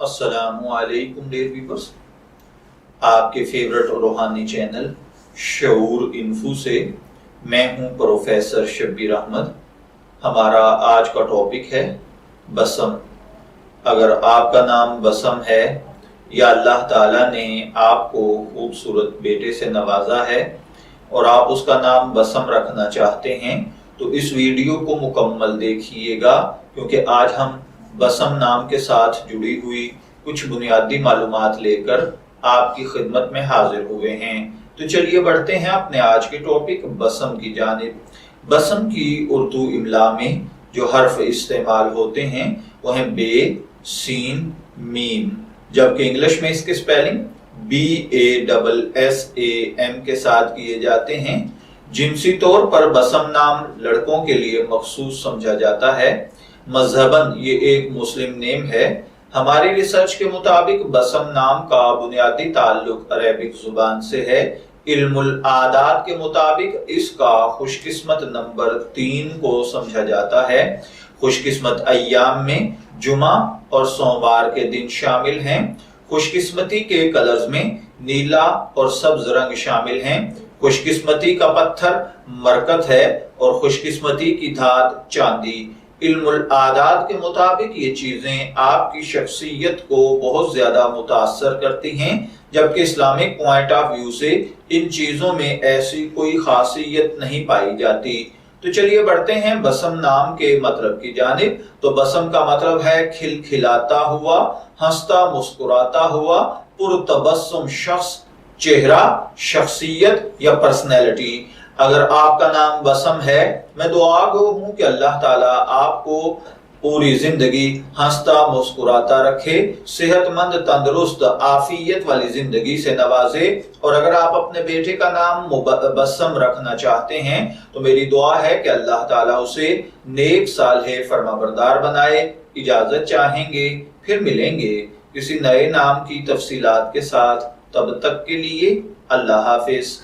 السلام علیکم dear viewers, آپ کے فیورٹ روحانی چینل شعور انفو سے میں ہوں پروفیسر شبیر احمد۔ ہمارا آج کا ٹاپک ہے بسم۔ اگر آپ کا نام بسم ہے یا اللہ تعالیٰ نے آپ کو خوبصورت بیٹے سے نوازا ہے اور آپ اس کا نام بسم رکھنا چاہتے ہیں تو اس ویڈیو کو مکمل دیکھیے گا، کیونکہ آج ہم بسم نام کے ساتھ جڑی ہوئی کچھ بنیادی معلومات لے کر آپ کی خدمت میں حاضر ہوئے ہیں۔ تو چلیے بڑھتے ہیں اپنے آج کے ٹاپک بسم کی جانب۔ بسم کی اردو املا میں جو حرف استعمال ہوتے ہیں وہ ہیں بے، سین، میم، جبکہ انگلش میں اس کے سپیلنگ BASSAM کے ساتھ کیے جاتے ہیں۔ جنسی طور پر بسم نام لڑکوں کے لیے مخصوص سمجھا جاتا ہے۔ مذہباً یہ ایک مسلم نیم ہے۔ ہماری ریسرچ کے مطابق بسم نام کا بنیادی تعلق عربک زبان سے ہے۔ علم العادات کے مطابق اس کا خوش قسمت نمبر 3 کو سمجھا جاتا ہے۔ خوش قسمت ایام میں جمعہ اور سوموار کے دن شامل ہیں۔ خوش قسمتی کے کلرز میں نیلا اور سبز رنگ شامل ہیں۔ خوش قسمتی کا پتھر مرکت ہے اور خوش قسمتی کی دھات چاندی۔ علم العادات کے مطابق یہ چیزیں آپ کی شخصیت کو بہت زیادہ متاثر کرتی ہیں، جبکہ اسلامک پوائنٹ آف ویو سے ان چیزوں میں ایسی کوئی خاصیت نہیں پائی جاتی۔ تو چلیے بڑھتے ہیں بسم نام کے مطلب کی جانب۔ تو بسم کا مطلب ہے کھلکھلاتا ہوا، ہنستا مسکراتا ہوا، پرتبسم شخص، چہرہ، شخصیت یا پرسنالٹی۔ اگر آپ کا نام بسم ہے، میں دعا گو ہوں کہ اللہ تعالیٰ آپ کو پوری زندگی ہنستا مسکراتا رکھے، صحت مند، تندرست، عافیت والی زندگی سے نوازے۔ اور اگر آپ اپنے بیٹے کا نام بسم رکھنا چاہتے ہیں تو میری دعا ہے کہ اللہ تعالیٰ اسے نیک صالح فرمانبردار بنائے۔ اجازت چاہیں گے، پھر ملیں گے کسی نئے نام کی تفصیلات کے ساتھ۔ تب تک کے لیے اللہ حافظ۔